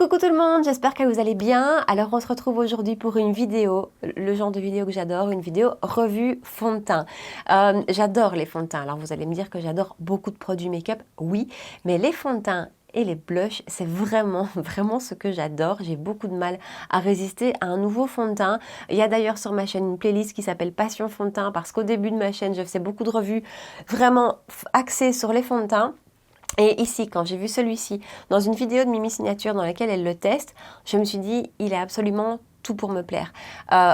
Coucou tout le monde, j'espère que vous allez bien. Alors on se retrouve aujourd'hui pour une vidéo, le genre de vidéo que j'adore, une vidéo revue fond de teint. J'adore les fonds de teint. Alors vous allez me dire que j'adore beaucoup de produits make-up, oui, mais les fonds de teint et les blushs, c'est vraiment ce que j'adore. J'ai beaucoup de mal à résister à un nouveau fond de teint. Il y a d'ailleurs sur ma chaîne une playlist qui s'appelle Passion fond de teint parce qu'au début de ma chaîne, je faisais beaucoup de revues vraiment axées sur les fonds de teint. Et ici, quand j'ai vu celui-ci, dans une vidéo de Mimi Signature dans laquelle elle le teste, je me suis dit, il est absolument tout pour me plaire.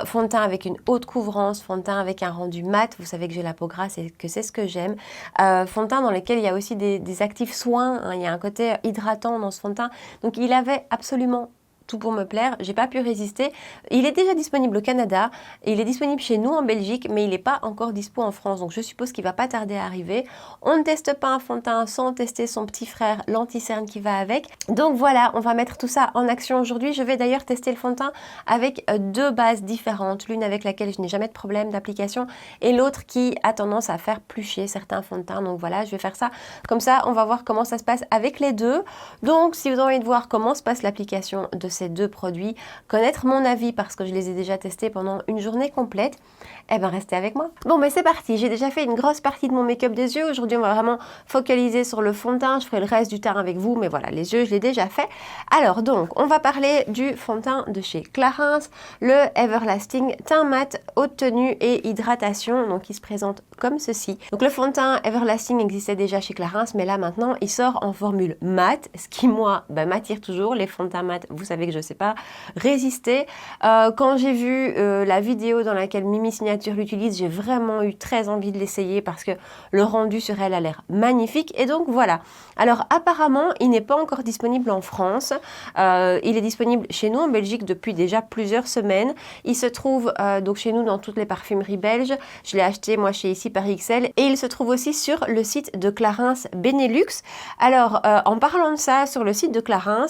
Fond de teint avec une haute couvrance, fond de teint avec un rendu mat, vous savez que j'ai la peau grasse et que c'est ce que j'aime. Fond de teint dans lequel il y a aussi des actifs soins, hein, il y a un côté hydratant dans ce fond de teint. Donc il avait absolument tout pour me plaire, j'ai pas pu résister. Il est déjà disponible au Canada, il est disponible chez nous en Belgique, mais il n'est pas encore dispo en France, donc je suppose qu'il va pas tarder à arriver. On ne teste pas un fond de teint sans tester son petit frère, l'anti-cerne qui va avec. Donc voilà, on va mettre tout ça en action aujourd'hui. Je vais d'ailleurs tester le fond de teint avec deux bases différentes, l'une avec laquelle je n'ai jamais de problème d'application et l'autre qui a tendance à faire plucher certains fonds de teint. Donc voilà, je vais faire ça comme ça, on va voir comment ça se passe avec les deux. Donc si vous avez envie de voir comment se passe l'application de ces deux produits, connaître mon avis parce que je les ai déjà testés pendant une journée complète, eh bien restez avec moi. Bon ben c'est parti, j'ai déjà fait une grosse partie de mon make-up des yeux. Aujourd'hui on va vraiment focaliser sur le fond de teint, je ferai le reste du teint avec vous, mais voilà, les yeux je l'ai déjà fait. Alors donc, on va parler du fond de teint de chez Clarins, le Everlasting Teint Mat Haute Tenue et Hydratation, donc il se présente comme ceci. Donc le fond de teint Everlasting existait déjà chez Clarins, mais là maintenant il sort en formule mat, ce qui moi m'attire toujours. Les fonds de teint mat, vous savez que je ne sais pas résister. Quand j'ai vu la vidéo dans laquelle Mimi Signature l'utilise, j'ai vraiment eu très envie de l'essayer parce que le rendu sur elle a l'air magnifique. Et donc voilà. Alors apparemment, il n'est pas encore disponible en France. Il est disponible chez nous en Belgique depuis déjà plusieurs semaines. Il se trouve donc chez nous dans toutes les parfumeries belges. Je l'ai acheté moi chez Ici Paris XL et il se trouve aussi sur le site de Clarins Benelux. Alors en parlant de ça, sur le site de Clarins,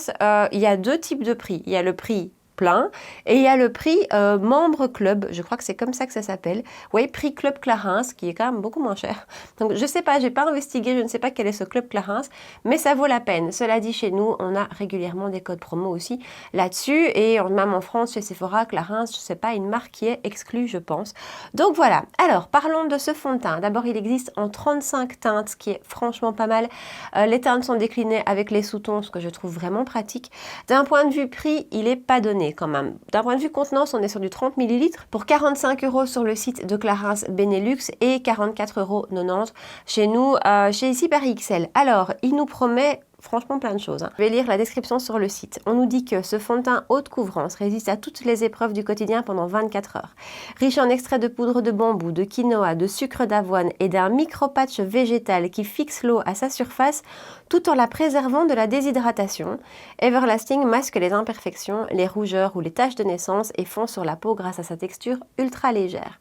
il y a deux types de prix. Il y a le prix plein et il y a le prix membre club, je crois que c'est comme ça que ça s'appelle. Oui, prix club Clarins, qui est quand même beaucoup moins cher. Donc je sais pas, j'ai pas investigué, je ne sais pas quel est ce club Clarins, mais ça vaut la peine. Cela dit, chez nous, on a régulièrement des codes promo aussi là-dessus et même en France, chez Sephora, Clarins, je sais pas, une marque qui est exclue, je pense. Donc voilà. Alors, parlons de ce fond de teint. D'abord, il existe en 35 teintes, ce qui est franchement pas mal. Les teintes sont déclinées avec les sous-tons, ce que je trouve vraiment pratique. D'un point de vue prix, il est pas donné quand même. D'un point de vue contenance, on est sur du 30 ml pour 45 € sur le site de Clarins Benelux et 44,90 € chez nous, chez Ici Paris XL. Alors, il nous promet franchement plein de choses. Je vais lire la description sur le site. On nous dit que ce fond de teint haute couvrance résiste à toutes les épreuves du quotidien pendant 24 heures. Riche en extraits de poudre de bambou, de quinoa, de sucre d'avoine et d'un micro-patch végétal qui fixe l'eau à sa surface tout en la préservant de la déshydratation. Everlasting masque les imperfections, les rougeurs ou les taches de naissance et fond sur la peau grâce à sa texture ultra légère.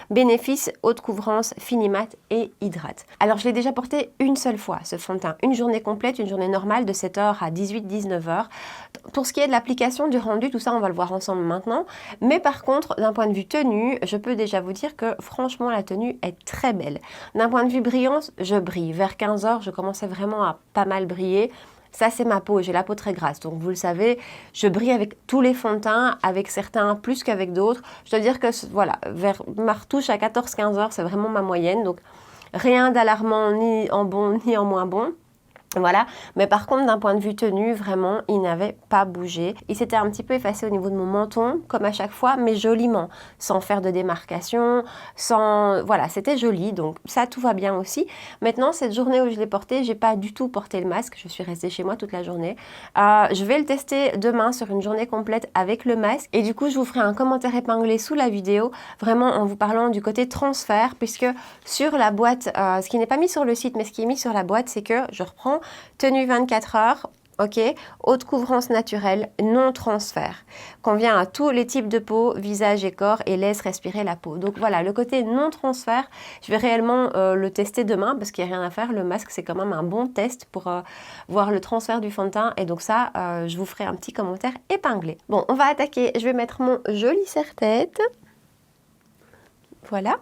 Bénéfice, haute couvrance, fini mat et hydrate. Alors je l'ai déjà porté une seule fois ce fond de teint, une journée complète, une journée normale de 7h à 18-19h. Pour ce qui est de l'application, du rendu, tout ça on va le voir ensemble maintenant. Mais par contre, d'un point de vue tenue, je peux déjà vous dire que franchement la tenue est très belle. D'un point de vue brillance, je brille. Vers 15h, je commençais vraiment à pas mal briller. Ça, c'est ma peau, j'ai la peau très grasse, donc vous le savez, je brille avec tous les fonds de teint, avec certains plus qu'avec d'autres. Je dois dire que, voilà, vers ma retouche à 14-15 heures, c'est vraiment ma moyenne, donc rien d'alarmant ni en bon ni en moins bon. Voilà, mais par contre d'un point de vue tenue, vraiment, il n'avait pas bougé. Il s'était un petit peu effacé au niveau de mon menton, comme à chaque fois, mais joliment, sans faire de démarcation, sans... Voilà, c'était joli, donc ça, tout va bien aussi. Maintenant, cette journée où je l'ai porté, j'ai pas du tout porté le masque, je suis restée chez moi toute la journée. Je vais le tester demain sur une journée complète avec le masque, et du coup, je vous ferai un commentaire épinglé sous la vidéo, vraiment en vous parlant du côté transfert, puisque sur la boîte, ce qui n'est pas mis sur le site, mais ce qui est mis sur la boîte, c'est que, je reprends, tenue 24 heures, ok, haute couvrance naturelle, non transfert, convient à tous les types de peau, visage et corps et laisse respirer la peau. Donc voilà, le côté non transfert, je vais réellement le tester demain parce qu'il n'y a rien à faire. Le masque, c'est quand même un bon test pour voir le transfert du fond de teint et donc ça, je vous ferai un petit commentaire épinglé. Bon, on va attaquer, je vais mettre mon joli serre-tête. Voilà.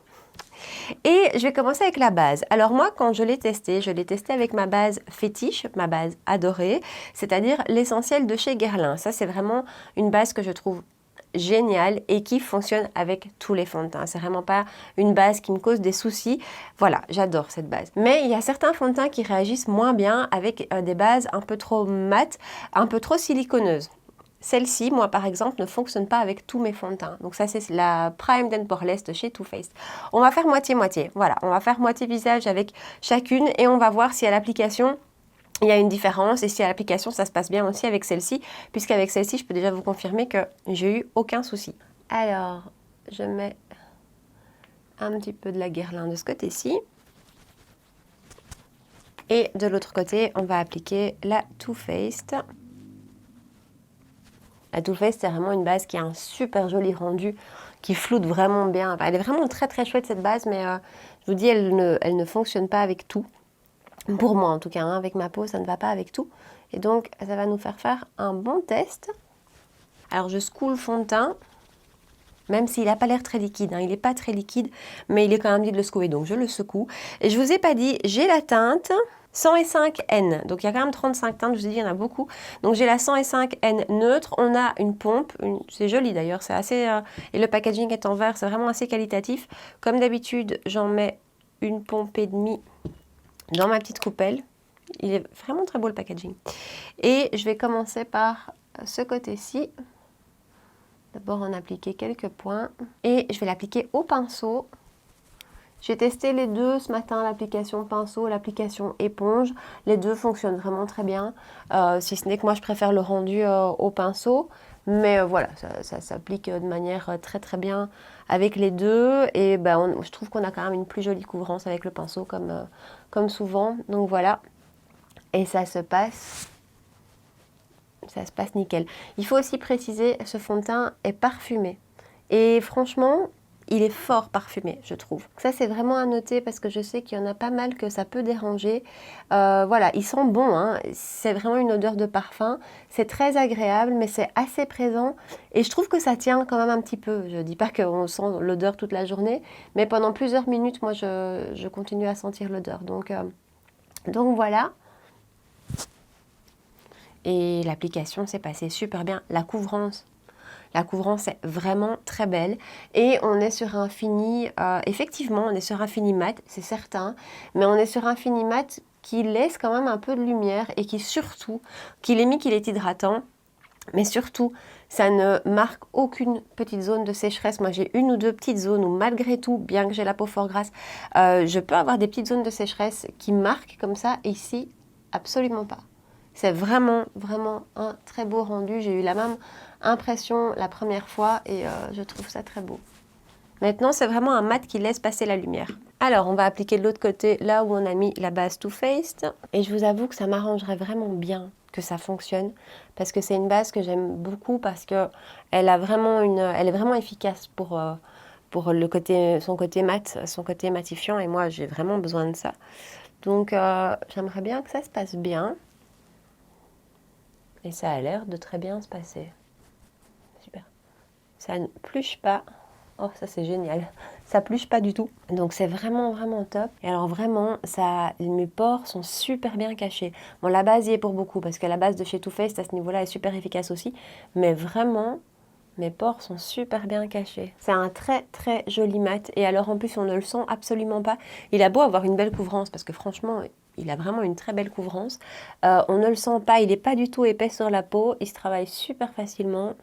Et je vais commencer avec la base. Alors moi, quand je l'ai testé avec ma base fétiche, ma base adorée, c'est-à-dire l'essentiel de chez Guerlain. Ça, c'est vraiment une base que je trouve géniale et qui fonctionne avec tous les fonds de teint. C'est vraiment pas une base qui me cause des soucis. Voilà, j'adore cette base. Mais il y a certains fonds de teint qui réagissent moins bien avec des bases un peu trop mates, un peu trop siliconeuses. Celle-ci, moi par exemple, ne fonctionne pas avec tous mes fonds de teint. Donc ça, c'est la Prime and Poreless de chez Too Faced. On va faire moitié-moitié. Voilà, on va faire moitié visage avec chacune et on va voir si à l'application, il y a une différence et si à l'application, ça se passe bien aussi avec celle-ci, puisqu'avec celle-ci, je peux déjà vous confirmer que j'ai eu aucun souci. Alors, je mets un petit peu de la Guerlain de ce côté-ci. Et de l'autre côté, on va appliquer la Too Faced. La Too Faced, c'est vraiment une base qui a un super joli rendu, qui floute vraiment bien. Enfin, elle est vraiment très très chouette cette base, mais je vous dis, elle ne fonctionne pas avec tout. Pour moi en tout cas, hein, avec ma peau, ça ne va pas avec tout. Et donc, ça va nous faire un bon test. Alors, je secoue le fond de teint, même s'il n'a pas l'air très liquide. Hein, il n'est pas très liquide, mais il est quand même dit de le secouer, donc je le secoue. Et je ne vous ai pas dit, j'ai la teinte 105N, donc il y a quand même 35 teintes, je vous ai dit, il y en a beaucoup. Donc j'ai la 105N neutre, on a une pompe, c'est joli d'ailleurs, c'est assez, et le packaging est en verre, c'est vraiment assez qualitatif. Comme d'habitude, j'en mets une pompe et demie dans ma petite coupelle. Il est vraiment très beau le packaging. Et je vais commencer par ce côté-ci. D'abord en appliquer quelques points, et je vais l'appliquer au pinceau. J'ai testé les deux ce matin, l'application pinceau, l'application éponge. Les deux fonctionnent vraiment très bien, si ce n'est que moi je préfère le rendu au pinceau. Mais voilà, ça s'applique de manière très très bien avec les deux. Et ben, je trouve qu'on a quand même une plus jolie couvrance avec le pinceau comme souvent. Donc voilà, et ça se passe nickel. Il faut aussi préciser, ce fond de teint est parfumé. Et franchement, il est fort parfumé, je trouve. Ça, c'est vraiment à noter parce que je sais qu'il y en a pas mal que ça peut déranger. Voilà, il sent bon, hein. C'est vraiment une odeur de parfum. C'est très agréable, mais c'est assez présent. Et je trouve que ça tient quand même un petit peu. Je ne dis pas qu'on sent l'odeur toute la journée, mais pendant plusieurs minutes, moi, je continue à sentir l'odeur. Donc voilà. Et l'application s'est passée super bien. La couvrance est vraiment très belle. Et on est sur un fini, effectivement, on est sur un fini mat, c'est certain. Mais on est sur un fini mat qui laisse quand même un peu de lumière et qui surtout, qu'il est hydratant. Mais surtout, ça ne marque aucune petite zone de sécheresse. Moi, j'ai une ou deux petites zones où malgré tout, bien que j'ai la peau fort grasse, je peux avoir des petites zones de sécheresse qui marquent comme ça. Et ici, absolument pas. C'est vraiment, vraiment un très beau rendu. J'ai eu la même impression la première fois et je trouve ça très beau. Maintenant, c'est vraiment un mat qui laisse passer la lumière. Alors, on va appliquer de l'autre côté, là où on a mis la base Too Faced. Et je vous avoue que ça m'arrangerait vraiment bien que ça fonctionne. Parce que c'est une base que j'aime beaucoup parce qu'elle elle est vraiment efficace pour son côté mat, son côté matifiant. Et moi, j'ai vraiment besoin de ça. Donc, j'aimerais bien que ça se passe bien. Et ça a l'air de très bien se passer. Super. Ça ne pluche pas. Oh, ça c'est génial. Ça pluche pas du tout. Donc c'est vraiment, vraiment top. Et alors vraiment, mes pores sont super bien cachés. Bon, la base y est pour beaucoup parce que la base de chez Too Faced à ce niveau-là est super efficace aussi. Mais vraiment, mes pores sont super bien cachés. C'est un très, très joli mat. Et alors en plus, on ne le sent absolument pas. Il a beau avoir une belle couvrance parce que franchement, il a vraiment une très belle couvrance. On ne le sent pas, il n'est pas du tout épais sur la peau. Il se travaille super facilement.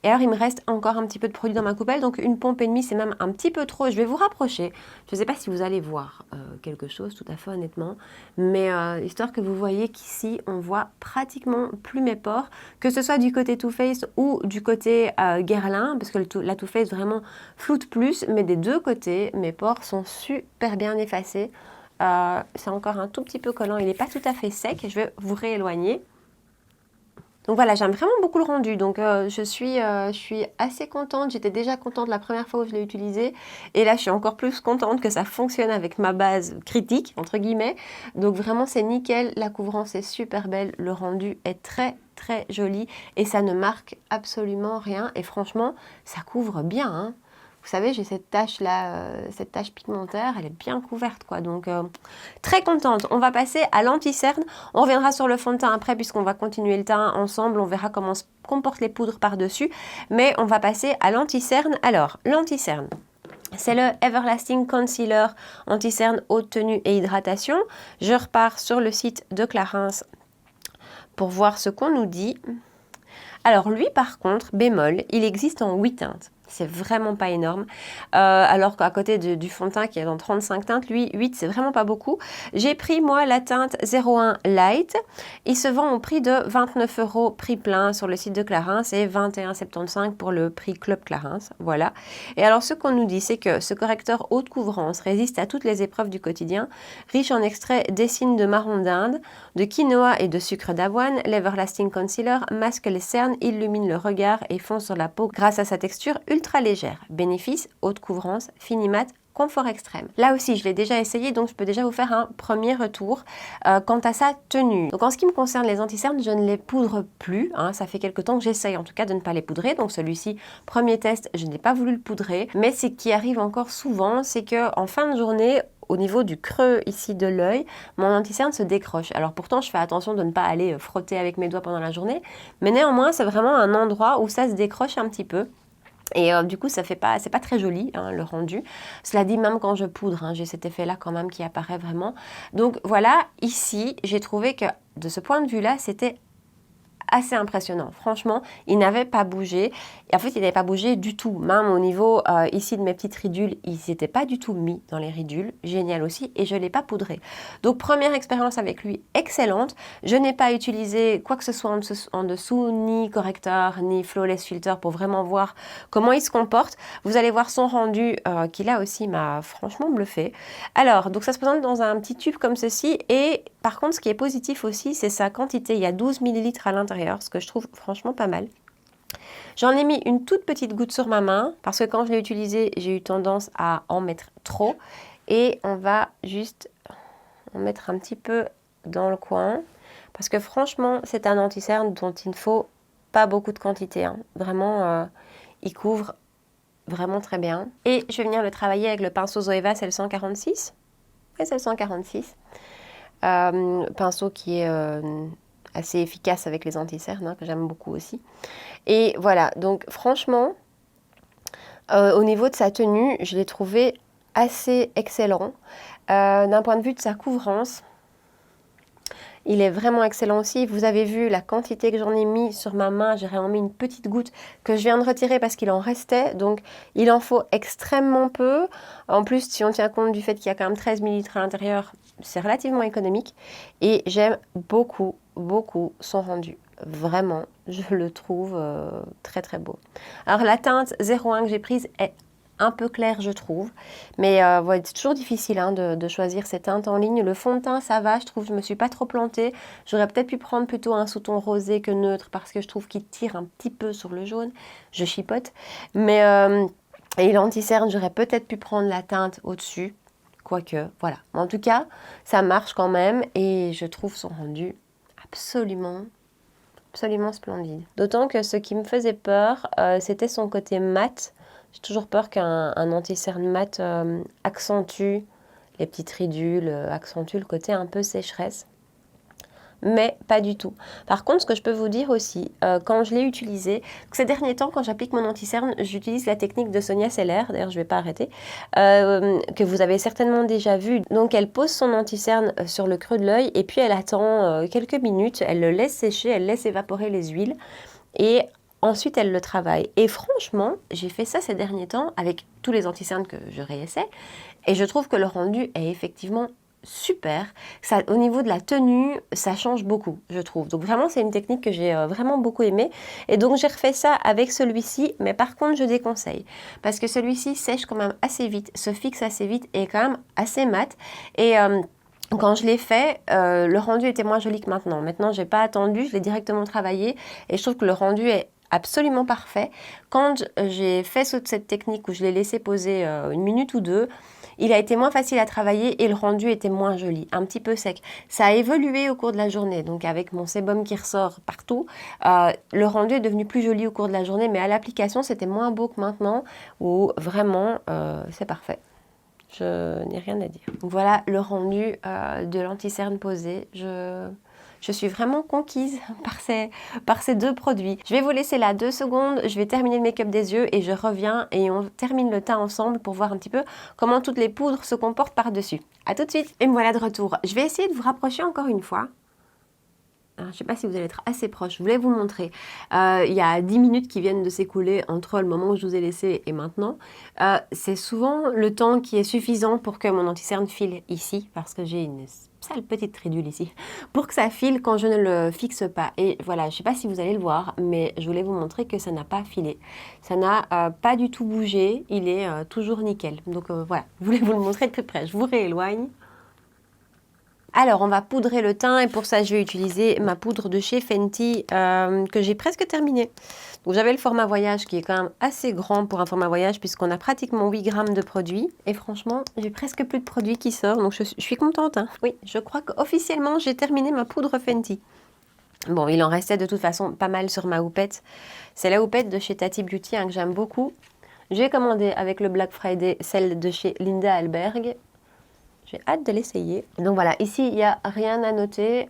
Et alors, il me reste encore un petit peu de produit dans ma coupelle. Donc, une pompe et demie, c'est même un petit peu trop. Je vais vous rapprocher. Je ne sais pas si vous allez voir quelque chose, tout à fait honnêtement. Mais histoire que vous voyez qu'ici, on voit pratiquement plus mes pores. Que ce soit du côté Too Faced ou du côté Guerlain. Parce que la Too Faced vraiment floute plus. Mais des deux côtés, mes pores sont super bien effacés. C'est encore un tout petit peu collant. Il n'est pas tout à fait sec. Je vais vous rééloigner. Donc voilà, j'aime vraiment beaucoup le rendu. Donc je suis assez contente. J'étais déjà contente la première fois où je l'ai utilisé. Et là, je suis encore plus contente que ça fonctionne avec ma base critique, entre guillemets. Donc vraiment, c'est nickel. La couvrance est super belle. Le rendu est très, très joli. Et ça ne marque absolument rien. Et franchement, ça couvre bien, hein. vous savez, j'ai cette tache là, cette tache pigmentaire, elle est bien couverte quoi. Donc très contente. On va passer à l'anti-cerne. On reviendra sur le fond de teint après puisqu'on va continuer le teint ensemble. On verra comment se comportent les poudres par-dessus. Mais on va passer à l'anti-cerne. Alors, l'anti-cerne. C'est le Everlasting Concealer anti-cerne haute tenue et hydratation. Je repars sur le site de Clarins pour voir ce qu'on nous dit. Alors lui par contre, bémol, il existe en 8 teintes. C'est vraiment pas énorme. Alors qu'à côté du fond de teint qui est dans 35 teintes, lui, 8, c'est vraiment pas beaucoup. J'ai pris, moi, la teinte 01 Light. Il se vend au prix de 29 € prix plein sur le site de Clarins et 21,75 € pour le prix Club Clarins. Voilà. Et alors, ce qu'on nous dit, c'est que ce correcteur haute couvrance résiste à toutes les épreuves du quotidien. Riche en extraits d'essine de marron d'Inde, de quinoa et de sucre d'avoine, l'Everlasting Concealer masque les cernes, illumine le regard et fond sur la peau grâce à sa texture ultra légère. Bénéfice, haute couvrance, fini mat, confort extrême. Là aussi, je l'ai déjà essayé, donc je peux déjà vous faire un premier retour quant à sa tenue. Donc en ce qui me concerne les anti-cernes, je ne les poudre plus. Ça fait quelques temps que j'essaye en tout cas de ne pas les poudrer. Donc celui-ci, premier test, je n'ai pas voulu le poudrer. Mais ce qui arrive encore souvent, c'est qu'en fin de journée, au niveau du creux ici de l'œil, mon anti-cerne se décroche. Alors pourtant, je fais attention de ne pas aller frotter avec mes doigts pendant la journée. Mais néanmoins, c'est vraiment un endroit où ça se décroche un petit peu. Et du coup, c'est pas très joli le rendu. Cela dit, même quand je poudre, j'ai cet effet-là quand même qui apparaît vraiment. Donc voilà, ici, j'ai trouvé que de ce point de vue-là, c'était assez impressionnant. Franchement, il n'avait pas bougé. Et en fait, il n'avait pas bougé du tout. Même au niveau ici de mes petites ridules, il ne s'était pas du tout mis dans les ridules. Génial aussi. Et je ne l'ai pas poudré. Donc, première expérience avec lui, excellente. Je n'ai pas utilisé quoi que ce soit en dessous, ni correcteur, ni flawless filter pour vraiment voir comment il se comporte. Vous allez voir son rendu qui là aussi m'a franchement bluffé. Alors, donc ça se présente dans un petit tube comme ceci. Et par contre, ce qui est positif aussi, c'est sa quantité. Il y a 12 ml à l'intérieur, ce que je trouve franchement pas mal. J'en ai mis une toute petite goutte sur ma main, parce que quand je l'ai utilisé, j'ai eu tendance à en mettre trop. Et on va juste en mettre un petit peu dans le coin, parce que franchement, c'est un anti-cerne dont il ne faut pas beaucoup de quantité. Vraiment, il couvre vraiment très bien. Et je vais venir le travailler avec le pinceau Zoeva, c'est le 146. Et c'est le 146. Pinceau qui est assez efficace avec les anti-cernes, que j'aime beaucoup aussi. Et voilà, donc franchement, au niveau de sa tenue, je l'ai trouvé assez excellent. D'un point de vue de sa couvrance, il est vraiment excellent aussi. Vous avez vu la quantité que j'en ai mis sur ma main. J'ai vraiment mis une petite goutte que je viens de retirer parce qu'il en restait. Donc, il en faut extrêmement peu. En plus, si on tient compte du fait qu'il y a quand même 13 ml à l'intérieur, c'est relativement économique. Et j'aime beaucoup, beaucoup son rendu. Vraiment, je le trouve très, très beau. Alors, la teinte 01 que j'ai prise est un peu clair je trouve, mais ouais, c'est toujours difficile de choisir ces teintes en ligne. Le fond de teint ça va, je trouve, je me suis pas trop plantée. J'aurais peut-être pu prendre plutôt un sous-ton rosé que neutre parce que je trouve qu'il tire un petit peu sur le jaune, je chipote, mais et l'anti-cerne j'aurais peut-être pu prendre la teinte au-dessus, quoique, voilà. En tout cas, ça marche quand même et je trouve son rendu absolument splendide. D'autant que ce qui me faisait peur, c'était son côté mat. J'ai toujours peur qu'un anti-cerne mat accentue les petites ridules, accentue le côté un peu sécheresse. Mais pas du tout. Par contre, ce que je peux vous dire aussi, quand je l'ai utilisé, ces derniers temps, quand j'applique mon anti-cerne, j'utilise la technique de Sonia Seller, d'ailleurs je ne vais pas arrêter, que vous avez certainement déjà vu. Donc elle pose son anti-cerne sur le creux de l'œil et puis elle attend quelques minutes, elle le laisse sécher, elle laisse évaporer les huiles et ensuite, elle le travaille. Et franchement, j'ai fait ça ces derniers temps avec tous les anti-cernes que je réessaie. Et je trouve que le rendu est effectivement super. Ça, au niveau de la tenue, ça change beaucoup, je trouve. Donc vraiment, c'est une technique que j'ai vraiment beaucoup aimée. Et donc, j'ai refait ça avec celui-ci. Mais par contre, je déconseille. Parce que celui-ci sèche quand même assez vite, se fixe assez vite et est quand même assez mat. Et quand je l'ai fait, le rendu était moins joli que maintenant. Maintenant, je n'ai pas attendu, je l'ai directement travaillé. Et je trouve que le rendu est absolument parfait. Quand j'ai fait cette technique où je l'ai laissé poser une minute ou deux, il a été moins facile à travailler et le rendu était moins joli, un petit peu sec. Ça a évolué au cours de la journée, donc avec mon sébum qui ressort partout, le rendu est devenu plus joli au cours de la journée, mais à l'application, c'était moins beau que maintenant, où vraiment, c'est parfait. Je n'ai rien à dire. Donc voilà le rendu de l'anti-cerne posé. Je suis vraiment conquise par ces deux produits. Je vais vous laisser là 2 secondes, je vais terminer le make-up des yeux et je reviens et on termine le teint ensemble pour voir un petit peu comment toutes les poudres se comportent par-dessus. A tout de suite. Et me voilà de retour. Je vais essayer de vous rapprocher encore une fois. Alors, je ne sais pas si vous allez être assez proche, je voulais vous montrer. Il y a 10 minutes qui viennent de s'écouler entre le moment où je vous ai laissé et maintenant. C'est souvent le temps qui est suffisant pour que mon anti-cerne file ici, parce que j'ai une sale petite ridule ici, pour que ça file quand je ne le fixe pas. Et voilà, je ne sais pas si vous allez le voir, mais je voulais vous montrer que ça n'a pas filé. Ça n'a pas du tout bougé, il est toujours nickel. Donc voilà, je voulais vous le montrer de plus près. Je vous rééloigne. Alors, on va poudrer le teint et pour ça, je vais utiliser ma poudre de chez Fenty que j'ai presque terminée. Donc, j'avais le format voyage qui est quand même assez grand pour un format voyage puisqu'on a pratiquement 8 grammes de produits. Et franchement, j'ai presque plus de produits qui sortent, donc je suis contente. Hein. Oui, je crois qu'officiellement, j'ai terminé ma poudre Fenty. Bon, il en restait de toute façon pas mal sur ma houppette. C'est la houppette de chez Tati Beauty que j'aime beaucoup. J'ai commandé avec le Black Friday celle de chez Linda Alberg. J'ai hâte de l'essayer. Donc voilà, ici, il n'y a rien à noter.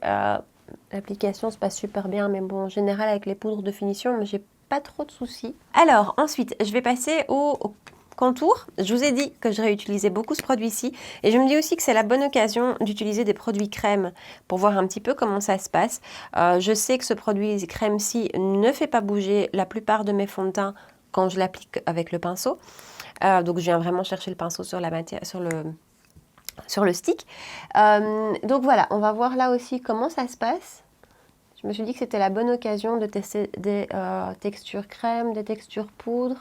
L'application se passe super bien, mais bon, en général, avec les poudres de finition, j'ai pas trop de soucis. Alors, ensuite, je vais passer au contour. Je vous ai dit que je réutilisais beaucoup ce produit-ci. Et je me dis aussi que c'est la bonne occasion d'utiliser des produits crème pour voir un petit peu comment ça se passe. Je sais que ce produit crème-ci ne fait pas bouger la plupart de mes fonds de teint quand je l'applique avec le pinceau. Donc, je viens vraiment chercher le pinceau sur la matière, sur le stick. Donc voilà, on va voir là aussi comment ça se passe. Je me suis dit que c'était la bonne occasion de tester des textures crème, des textures poudre.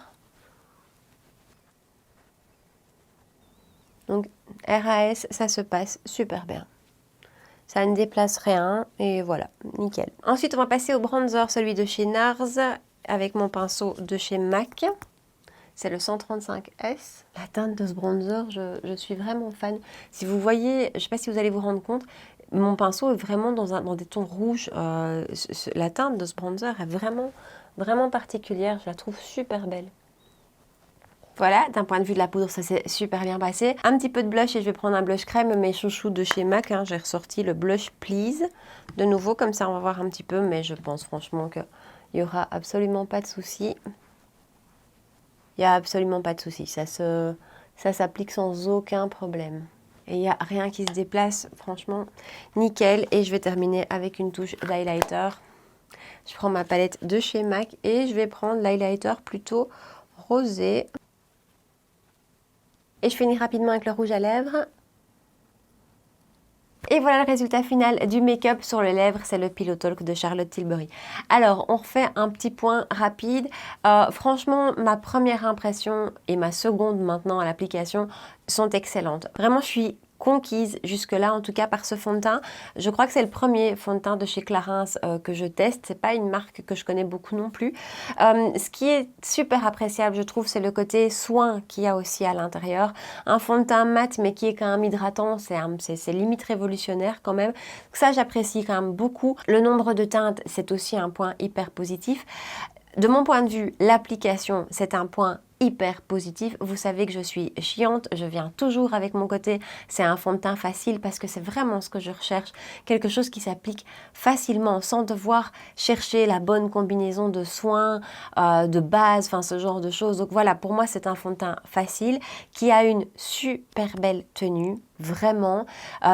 Donc RAS, ça se passe super bien. Ça ne déplace rien et voilà, nickel. Ensuite, on va passer au bronzer, celui de chez NARS avec mon pinceau de chez MAC. C'est le 135S. La teinte de ce bronzer, je suis vraiment fan. Si vous voyez, je ne sais pas si vous allez vous rendre compte, mon pinceau est vraiment dans des tons rouges. La teinte de ce bronzer est vraiment particulière. Je la trouve super belle. Voilà, d'un point de vue de la poudre, ça s'est super bien passé. Un petit peu de blush et je vais prendre un blush crème, mes chouchous de chez MAC. Hein. J'ai ressorti le blush Please. De nouveau, comme ça, on va voir un petit peu. Mais je pense franchement qu'il n'y aura absolument pas de souci. Il n'y a absolument pas de souci, ça s'applique sans aucun problème. Et il n'y a rien qui se déplace, franchement, nickel. Et je vais terminer avec une touche d'highlighter. Je prends ma palette de chez MAC et je vais prendre l'highlighter plutôt rosé. Et je finis rapidement avec le rouge à lèvres. Et voilà le résultat final du make-up sur les lèvres, c'est le Pillow Talk de Charlotte Tilbury. Alors, on refait un petit point rapide. Franchement, ma première impression et ma seconde maintenant à l'application sont excellentes. Vraiment, je suis conquise jusque-là, en tout cas par ce fond de teint. Je crois que c'est le premier fond de teint de chez Clarins que je teste. C'est pas une marque que je connais beaucoup non plus. Ce qui est super appréciable, je trouve, c'est le côté soin qu'il y a aussi à l'intérieur. Un fond de teint mat, mais qui est quand même hydratant, c'est limite révolutionnaire quand même. Ça, j'apprécie quand même beaucoup. Le nombre de teintes, c'est aussi un point hyper positif. De mon point de vue, l'application, c'est un point hyper positif. Vous savez que je suis chiante, je viens toujours avec mon côté. C'est un fond de teint facile parce que c'est vraiment ce que je recherche. Quelque chose qui s'applique facilement sans devoir chercher la bonne combinaison de soins, de base, enfin ce genre de choses. Donc voilà, pour moi, c'est un fond de teint facile qui a une super belle tenue. Vraiment,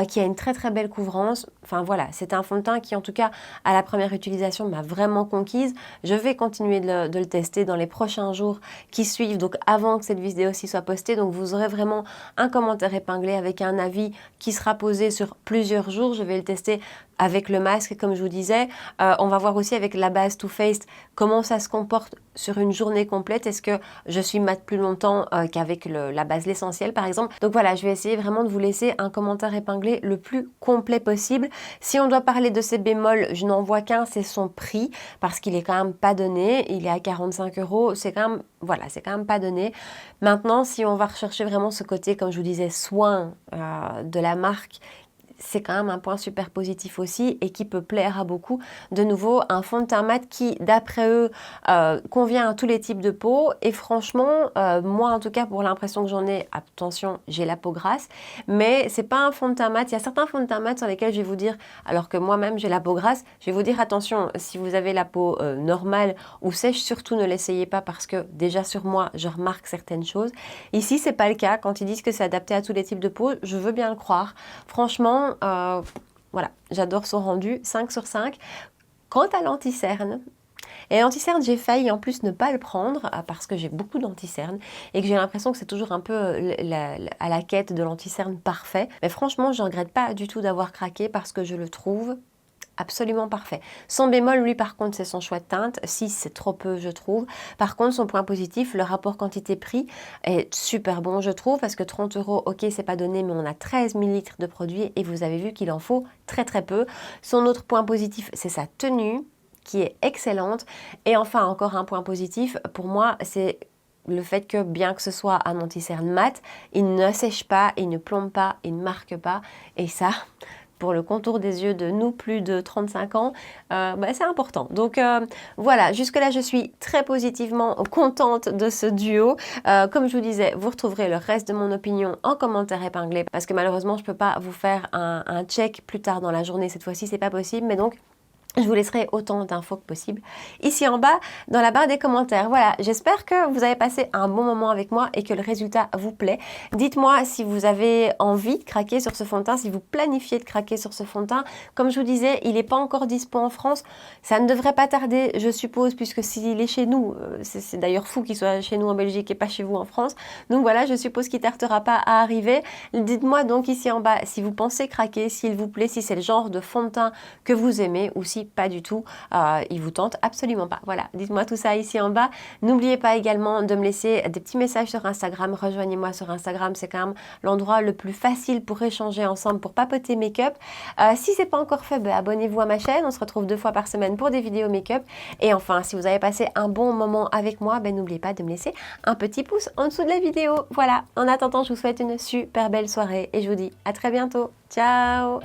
qui a une très très belle couvrance. Enfin voilà, c'est un fond de teint qui en tout cas à la première utilisation m'a vraiment conquise. Je vais continuer de le tester dans les prochains jours qui suivent, donc avant que cette vidéo-ci soit postée. Donc vous aurez vraiment un commentaire épinglé avec un avis qui sera posé sur plusieurs jours. Je vais le tester avec le masque, comme je vous disais. On va voir aussi avec la base Too Faced comment ça se comporte sur une journée complète. Est-ce que je suis mat plus longtemps qu'avec la base L'Essentiel par exemple. Donc voilà, je vais essayer vraiment de vous laisser un commentaire épinglé le plus complet possible. Si on doit parler de ces bémols, je n'en vois qu'un, c'est son prix, parce qu'il est quand même pas donné. Il est à 45 €. C'est quand même, voilà, c'est quand même pas donné. Maintenant, si on va rechercher vraiment ce côté, comme je vous disais, soin de la marque, c'est quand même un point super positif aussi et qui peut plaire à beaucoup. De nouveau, un fond de teint mat qui, d'après eux, convient à tous les types de peau. Et franchement, moi en tout cas, pour l'impression que j'en ai, attention, j'ai la peau grasse, mais c'est pas un fond de teint mat. Il y a certains fonds de teint mat sur lesquels je vais vous dire, alors que moi-même j'ai la peau grasse, je vais vous dire attention, si vous avez la peau normale ou sèche, surtout ne l'essayez pas parce que déjà sur moi, je remarque certaines choses. Ici, c'est pas le cas. Quand ils disent que c'est adapté à tous les types de peau, je veux bien le croire. Franchement, voilà, j'adore son rendu, 5 sur 5. Quant à l'anti-cerne, et l'anti-cerne, j'ai failli en plus ne pas le prendre parce que j'ai beaucoup d'anti-cerne et que j'ai l'impression que c'est toujours un peu à la quête de l'anti-cerne parfait. Mais franchement, je ne regrette pas du tout d'avoir craqué parce que je le trouve absolument parfait. Son bémol, lui, par contre, c'est son choix de teinte. 6, c'est trop peu, je trouve. Par contre, son point positif, le rapport quantité-prix est super bon, je trouve, parce que 30 €, ok, c'est pas donné, mais on a 13 ml de produit et vous avez vu qu'il en faut très très peu. Son autre point positif, c'est sa tenue, qui est excellente. Et enfin, encore un point positif, pour moi, c'est le fait que bien que ce soit un anti-cerne mat, il ne sèche pas, il ne plombe pas, il ne marque pas. Et ça, pour le contour des yeux de nous, plus de 35 ans, c'est important. Donc voilà, jusque-là, je suis très positivement contente de ce duo. Comme je vous disais, vous retrouverez le reste de mon opinion en commentaire épinglé, parce que malheureusement, je ne peux pas vous faire un check plus tard dans la journée. Cette fois-ci, c'est pas possible, mais donc je vous laisserai autant d'infos que possible ici en bas dans la barre des commentaires. Voilà, j'espère que vous avez passé un bon moment avec moi et que le résultat vous plaît. Dites-moi si vous avez envie de craquer sur ce fond de teint, si vous planifiez de craquer sur ce fond de teint. Comme je vous disais, il n'est pas encore dispo en France. Ça ne devrait pas tarder, je suppose, puisque s'il est chez nous, c'est d'ailleurs fou qu'il soit chez nous en Belgique et pas chez vous en France. Donc voilà, je suppose qu'il ne tardera pas à arriver. Dites-moi donc ici en bas si vous pensez craquer, s'il vous plaît, si c'est le genre de fond de teint que vous aimez ou si pas du tout, il vous tente absolument pas. Voilà, dites-moi tout ça ici en bas. N'oubliez pas également de me laisser des petits messages sur Instagram. Rejoignez-moi sur Instagram, c'est quand même l'endroit le plus facile pour échanger ensemble, pour papoter make-up. Si c'est pas encore fait, abonnez-vous à ma chaîne. On se retrouve 2 fois par semaine pour des vidéos make-up. Et enfin, si vous avez passé un bon moment avec moi, n'oubliez pas de me laisser un petit pouce en dessous de la vidéo. Voilà, en attendant, je vous souhaite une super belle soirée et je vous dis à très bientôt. Ciao!